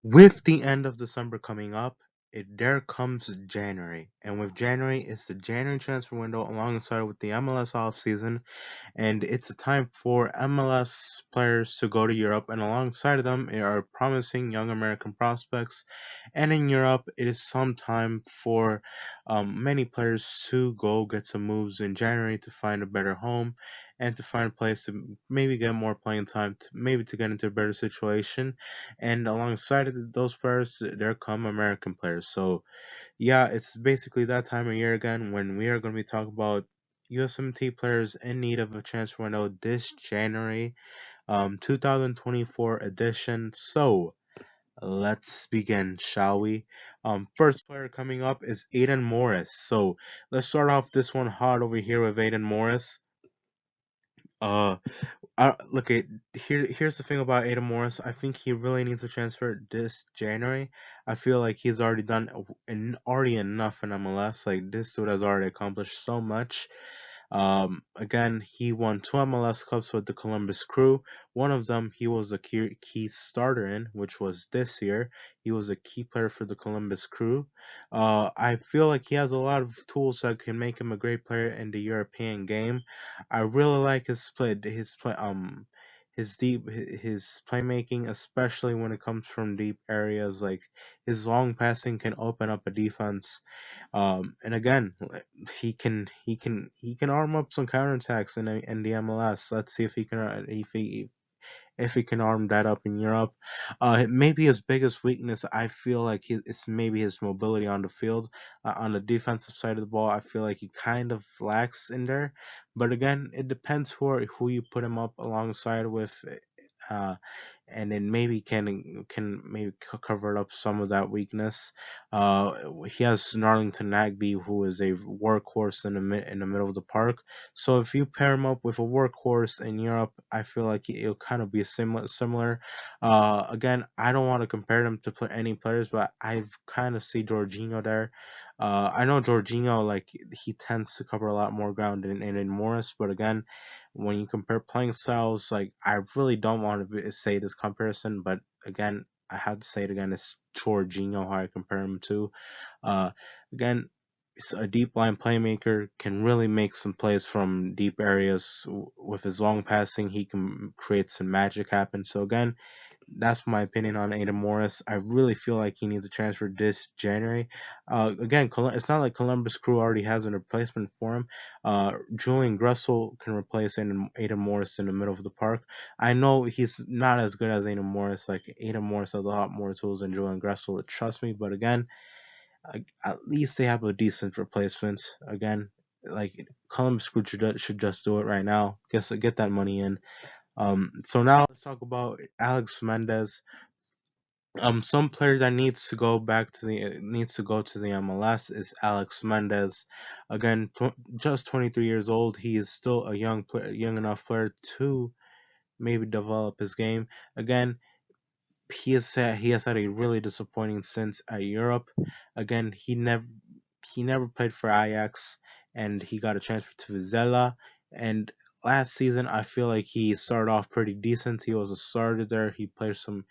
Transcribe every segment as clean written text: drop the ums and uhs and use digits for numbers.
With the end of December coming up, there comes January, and with January, it's the January transfer window alongside with the MLS offseason, and it's a time for MLS players to go to Europe, and alongside of them are promising young American prospects. And in Europe, it is some time for many players to go get some moves in January to find a better home and to find a place to maybe get more playing time, maybe to get into a better situation. And alongside of those players, there come American players. So yeah, it's basically that time of year again when we are going to be talking about USMNT players in need of a transfer window this January, 2024 edition. So let's begin, shall we? First player coming up is Aiden Morris. So let's start off this one hot over here with Aiden Morris. Uh, look at here's the thing about Aiden Morris. I think he really needs to transfer this January. I feel like he's already done already enough in MLS. Like this dude has already accomplished so much. Again, he won two MLS Cups with the Columbus Crew. One of them he was a key starter in, which was this year. He was a key player for the Columbus Crew. I feel like he has a lot of tools that can make him a great player in the European game. I really like his playmaking, especially when it comes from deep areas. Like his long passing can open up a defense. And again, he can arm up some counterattacks in the MLS. Let's see if he can arm that up in Europe. Maybe his biggest weakness, I feel like it's maybe his mobility on the field. On the defensive side of the ball, I feel like he kind of lacks in there. But again, it depends who you put him up alongside with. Uh, and then maybe can maybe cover up some of that weakness. He has Narlington Nagbe, who is a workhorse in the middle of the park. So if you pair him up with a workhorse in Europe, I feel like it'll kind of be similar. Again, I don't want to compare them to any players, but I kind of see Jorginho there. I know Jorginho, like he tends to cover a lot more ground than Morris, but again, when you compare playing styles, like I really don't want to say this comparison, but again, I have to say it again. It's Jorginho how I compare him to. Uh, again, it's a deep line playmaker, can really make some plays from deep areas with his long passing. He can create some magic happen. So again, that's my opinion on Aiden Morris. I really feel like he needs a transfer this January. Again, it's not like Columbus Crew already has a replacement for him. Julian Gressel can replace Aiden Morris in the middle of the park. I know he's not as good as Aiden Morris. Like Aiden Morris has a lot more tools than Julian Gressel. Trust me. But again, at least they have a decent replacement. Again, like Columbus Crew should just do it right now. Get that money in. So now let's talk about Alex Mendez. Some player that needs to go to the MLS is Alex Mendez. Again, just 23 years old. He is still a young enough player to maybe develop his game. Again, he has had a really disappointing stint at Europe. Again, he never played for Ajax, and he got a transfer to Vizela. And last season, I feel like he started off pretty decent. He was a starter there. He played some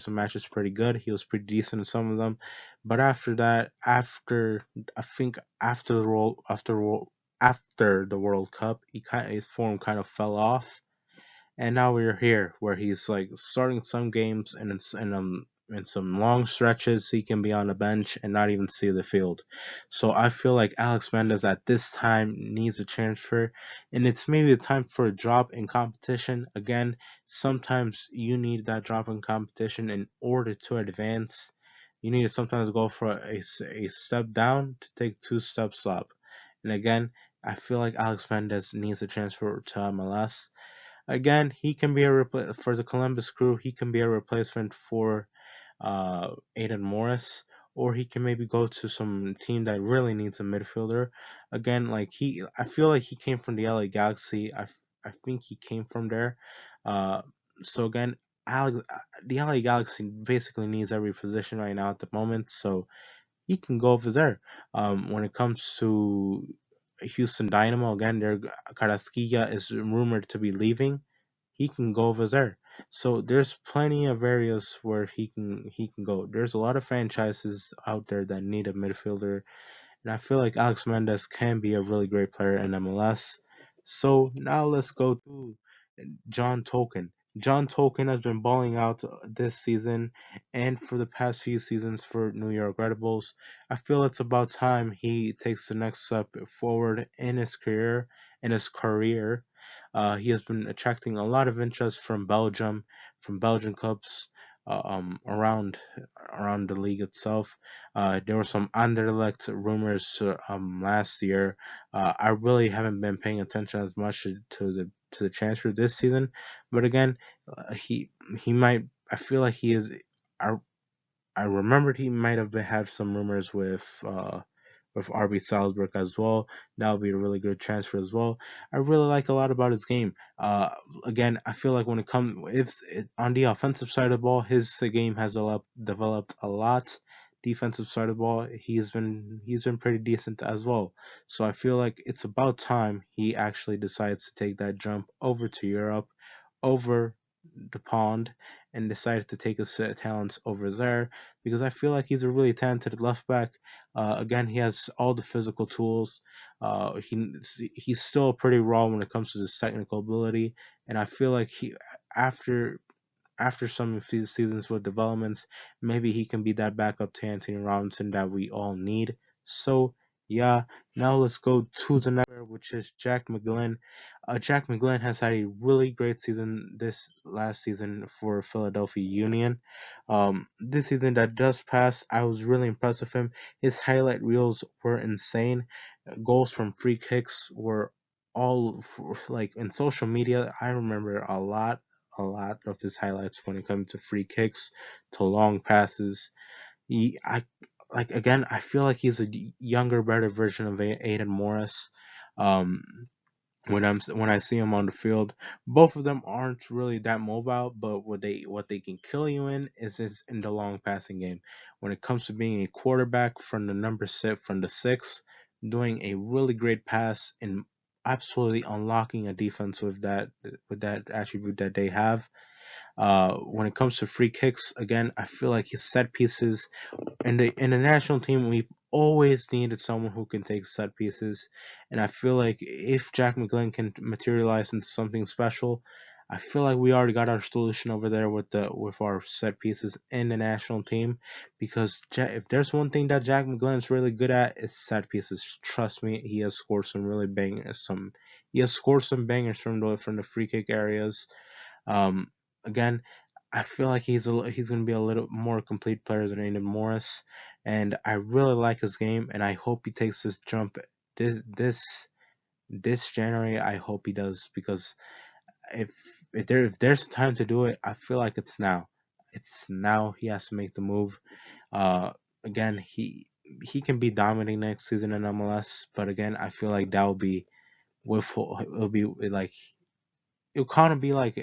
matches pretty good. He was pretty decent in some of them. But after that, I think after the World Cup, his form kind of fell off, and now we're here where he's like starting some games, and in some long stretches he can be on the bench and not even see the field. So I feel like Alex Mendez at this time needs a transfer, and it's maybe a time for a drop in competition. Again, sometimes you need that drop in competition in order to advance. You need to sometimes go for a step down to take two steps up. And again, I feel like Alex Mendez needs a transfer to MLS. Again, he can be for the Columbus Crew. He can be a replacement for Aiden Morris, or he can maybe go to some team that really needs a midfielder. Again, I feel like he came from the LA Galaxy. I think he came from there. Uh, so again, the LA Galaxy basically needs every position right now at the moment, so he can go over there. When it comes to Houston Dynamo, again, their Carrasquilla is rumored to be leaving. He can go over there. So there's plenty of areas where he can go. There's a lot of franchises out there that need a midfielder, and I feel like Alex Mendez can be a really great player in MLS. So now let's go to John Tolkien. John Tolkien has been balling out this season and for the past few seasons for New York Red Bulls. I feel it's about time he takes the next step forward in his career. He has been attracting a lot of interest from Belgium, from Belgian clubs around the league itself. There were some Anderlecht rumors last year. I really haven't been paying attention as much to the transfer this season, but again, he might. I feel like he is. I I remembered he might have had some rumors with RB Salzburg as well. That would be a really good transfer as well. I really like a lot about his game. Again, I feel like when it comes on the offensive side of the ball, his game has developed a lot. Defensive side of the ball, he's been pretty decent as well. So I feel like it's about time he actually decides to take that jump over to Europe, over the pond, and decided to take his talents over there because I feel like he's a really talented left back. Again, he has all the physical tools. He's still pretty raw when it comes to his technical ability, and I feel like after after some of these seasons with developments, maybe he can be that backup to Anthony Robinson that we all need. So yeah, now let's go to the next player, which is Jack McGlynn. Jack McGlynn has had a really great season this last season for Philadelphia Union. This season that just passed, I was really impressed with him. His highlight reels were insane. Goals from free kicks were all like in social media. I remember a lot of his highlights when it comes to free kicks, to long passes. I like again. I feel like he's a younger, better version of Aiden Morris. Um, when I see him on the field, both of them aren't really that mobile, but what they can kill you in is in the long passing game. When it comes to being a quarterback from the number six from the six, doing a really great pass and absolutely unlocking a defense with that attribute that they have. When it comes to free kicks, again, I feel like his set pieces in the national team, we've always needed someone who can take set pieces, and I feel like if Jack McGlynn can materialize into something special, I feel like we already got our solution over there with our set pieces in the national team. Because if there's one thing that Jack McGlynn's really good at, it's set pieces. Trust me, he has scored some really bangers. He has scored some bangers from the free kick areas. Um, Again, I feel like he's gonna be a little more complete player than Aiden Morris, and I really like his game, and I hope he takes this jump this this this January. I hope he does because if if there's time to do it, I feel like it's now. It's now he has to make the move. Uh, Again, he can be dominating next season in MLS, but again, I feel like that will be it'll be like it'll kind of be like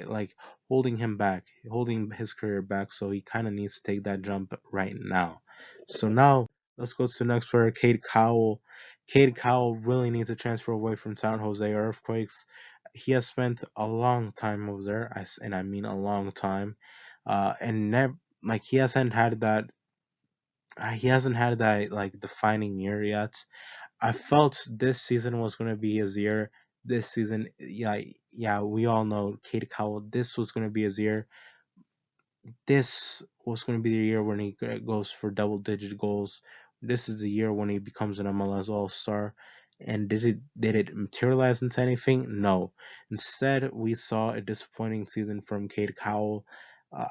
holding him back, holding his career back. So he kind of needs to take that jump right now. So now let's go to the next player, Cade Cowell. Cade Cowell really needs to transfer away from San Jose Earthquakes. He has spent a long time over there, and I mean a long time, and never like he hasn't had that like defining year yet. I felt this season was going to be his year. This season, yeah, yeah, we all know Cade Cowell. This was going to be his year. This was going to be the year when he goes for double-digit goals. This is the year when he becomes an MLS All-Star. And did it materialize into anything? No. Instead, we saw a disappointing season from Cade Cowell.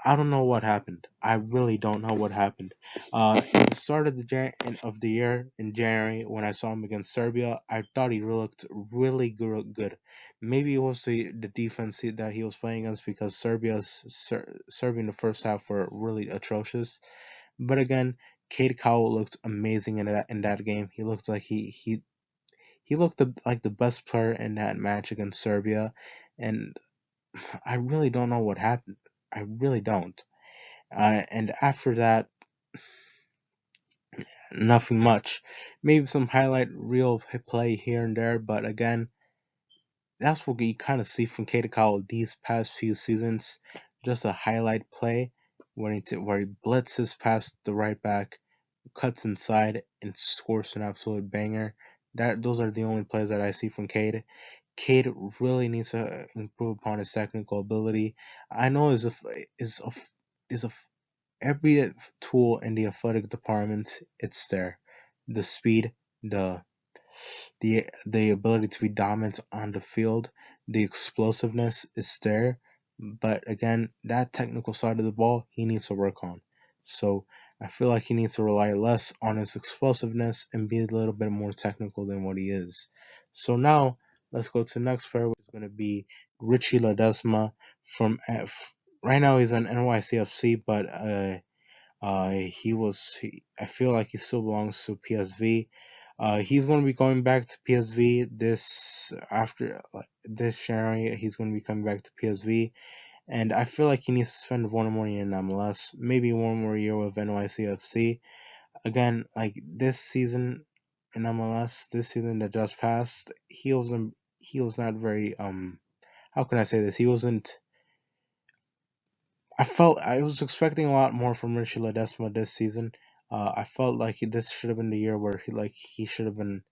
I don't know what happened. I really don't know what happened. At the start of the year in January, when I saw him against Serbia, I thought he looked really good. Maybe it was the defense that he was playing against because Serbia in the first half were really atrocious. But again, Cade Cowell looked amazing in that game. He looked like he looked like the best player in that match against Serbia, and I really don't know what happened. I really don't. And after that, nothing much. Maybe some highlight reel play here and there, but again, that's what you kind of see from Cade Cowell these past few seasons. just a highlight play where he blitzes past the right back, cuts inside, and scores an absolute banger. Those are the only plays that I see from Cade. Cade really needs to improve upon his technical ability. I know is a every tool in the athletic department, it's there. The speed, the the ability to be dominant on the field, the explosiveness is there. But again, that technical side of the ball, he needs to work on. So I feel like he needs to rely less on his explosiveness and be a little bit more technical than what he is. So now let's go to the next player, which is going to be Richie Ledesma from F. Right now he's on NYCFC, but I feel like he still belongs to PSV. He's going to be going back to PSV this January. He's going to be coming back to PSV, and I feel like he needs to spend one more year in MLS, maybe one more year with NYCFC. Again, like this season in MLS, this season that just passed, he was not very how can I say this? He wasn't I was expecting a lot more from Richie Ledesma this season. I felt like this should have been the year where he should have been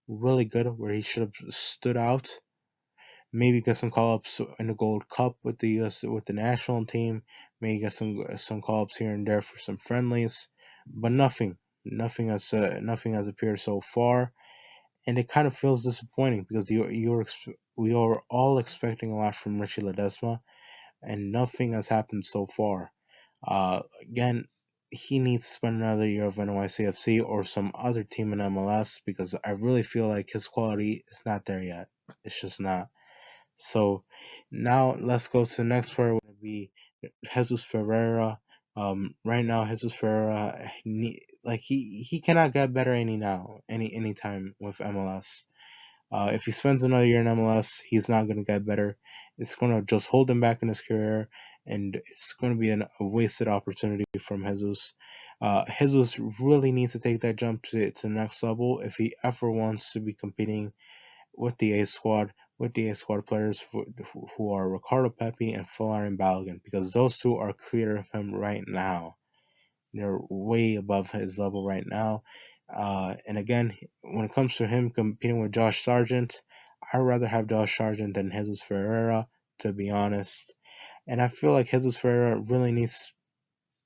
really good, where he should have stood out. Maybe get some call ups in the Gold Cup with the with the national team. Maybe get some call ups here and there for some friendlies, but nothing has appeared so far, and it kind of feels disappointing because we are all expecting a lot from Richie Ledesma, and nothing has happened so far. Again, he needs to spend another year of NYCFC or some other team in MLS because I really feel like his quality is not there yet. It's just not. So now let's go to the next player, which would be Jesus Ferreira. Right now, Jesus Ferreira, he cannot get better any time with MLS. If he spends another year in MLS, he's not going to get better. It's going to just hold him back in his career, and it's going to be a wasted opportunity from Jesus. Jesus really needs to take that jump to the next level if he ever wants to be competing with the A squad, with the A squad players who are Ricardo Pepi and Folarin Balogun, because those two are clear of him right now. They're way above his level right now. And again, when it comes to him competing with Josh Sargent, I'd rather have Josh Sargent than Jesus Ferreira, to be honest. And I feel like Jesus Ferreira really needs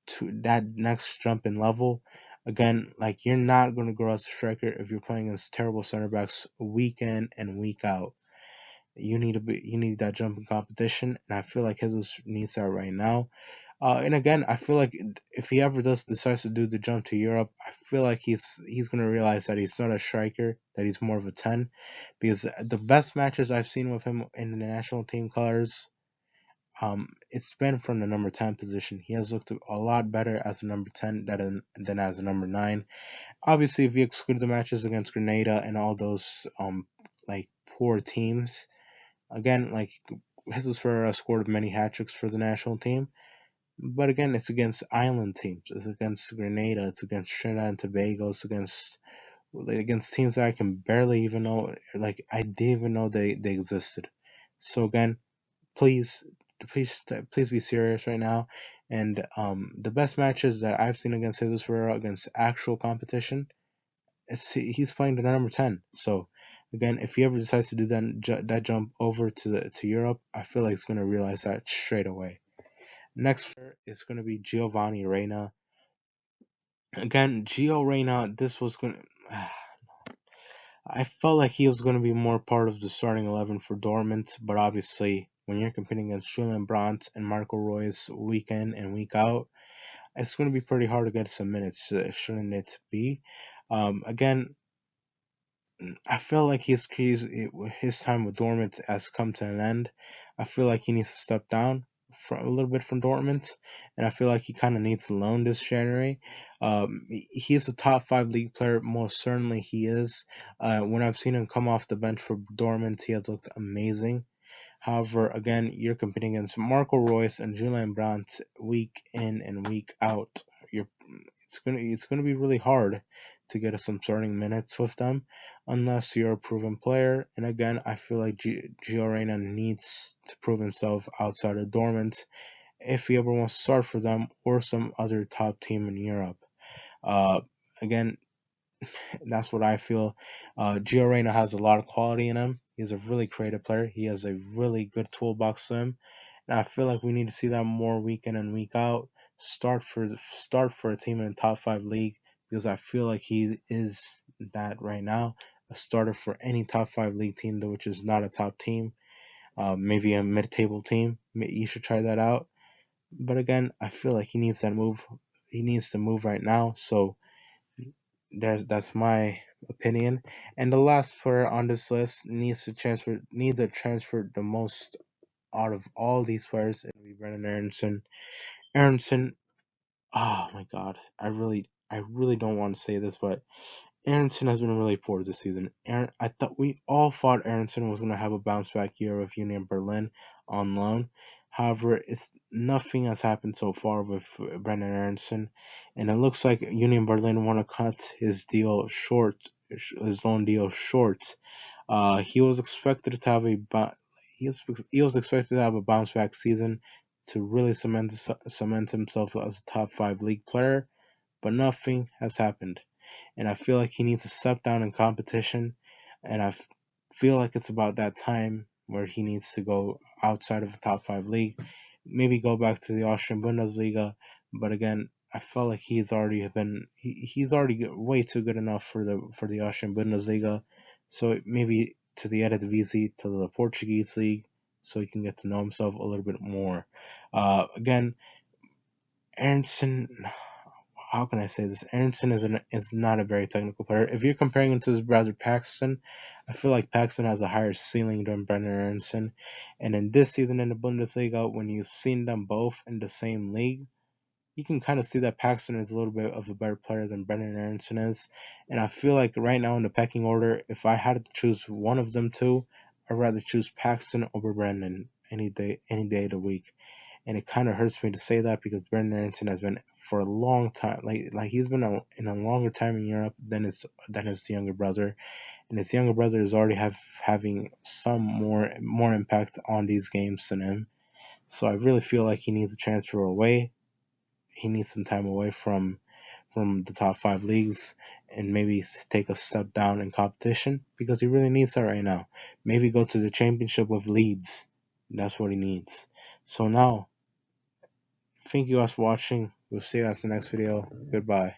to that next jump in level. Again, like you're not going to grow as a striker if you're playing against terrible center backs week in and week out. You need that jump in competition, and I feel like Jesus needs that right now. And again, I feel like if he ever does decides to do the jump to Europe, I feel like he's gonna realize that he's not a striker, that he's more of a 10, because the best matches I've seen with him in the national team colors, it's been from the number 10 position. He has looked a lot better as a number 10 than as a number 9. Obviously, if you exclude the matches against Grenada and all those like poor teams, again, like Jesus Ferreira scored many hat tricks for the national team. But again, it's against island teams. It's against Grenada. It's against Trinidad and Tobago. It's against teams that I can barely even know. Like I didn't even know they existed. So again, please, please be serious right now. And the best matches that I've seen against Jesus Ferreira against actual competition, he's playing the number 10. So again, if he ever decides to do that jump over to Europe, I feel like he's gonna realize that straight away. Next player is going to be Giovanni Reina. Again, Gio Reyna, this was going to. I felt like he was going to be more part of the starting 11 for Dortmund, but obviously, when you're competing against Julian Brandt and Marco Reus week in and week out, it's going to be pretty hard to get some minutes, shouldn't it be? Again, I feel like his time with Dortmund has come to an end. I feel like he needs to step down a little bit from Dortmund, and I feel like he kind of needs a loan this January. He's a top 5 league player, most certainly he is. When I've seen him come off the bench for Dortmund, he has looked amazing. However, again, you're competing against Marco Reus and Julian Brandt week in and week out. You're it's gonna be really hard to get some starting minutes with them unless you're a proven player. And again, I feel like Gio Reyna needs to prove himself outside of Dortmund if he ever wants to start for them or some other top team in Europe. Uh, Again, that's what I feel. Gio Reyna has a lot of quality in him. He's a really creative player. He has a really good toolbox to him, and I feel like we need to see that more week in and week out. Start for a team in the top five league because I feel like he is that right now. A starter for any top five league team, though, which is not a top team, maybe a mid-table team. You should try that out. But again, I feel like he needs that move. He needs to move right now. So that's my opinion. And the last player on this list needs to transfer the most out of all these players. It'll be Brendan Aronson. Aronson, oh my god, I really don't want to say this, but Aronson has been really poor this season. I thought we all thought Aronson was going to have a bounce back year with Union Berlin on loan. However, it's nothing has happened so far with Brendan Aronson, and it looks like Union Berlin want to cut his loan deal short. He was expected to have he was expected to have a bounce back season to really cement himself as a top five league player, but nothing has happened, and I feel like he needs to step down in competition. And I feel like it's about that time where he needs to go outside of the top five league, maybe go back to the Austrian Bundesliga. But again, I felt like he's already way too good enough for the Austrian Bundesliga. So maybe to the Eredivisie, to the Portuguese league, so he can get to know himself a little bit more. Again, Aronson, how can I say this? Aronson is not a very technical player. If you're comparing him to his brother Paxton, I feel like Paxton has a higher ceiling than Brendan Aronson. And in this season in the Bundesliga, when you've seen them both in the same league, you can kind of see that Paxton is a little bit of a better player than Brendan Aronson is. And I feel like right now in the pecking order, if I had to choose one of them two, I'd rather choose Paxton over Brendan any day of the week. And it kind of hurts me to say that because Brendan Aronson has been for a long time, like he's been in a longer time in Europe than his younger brother, and his younger brother is already having some more impact on these games than him. So I really feel like he needs to transfer away. He needs some time away from the top five leagues and maybe take a step down in competition because he really needs that right now. Maybe go to the championship with Leeds. That's what he needs. So now, thank you guys for watching. We'll see you guys in the next video. Goodbye.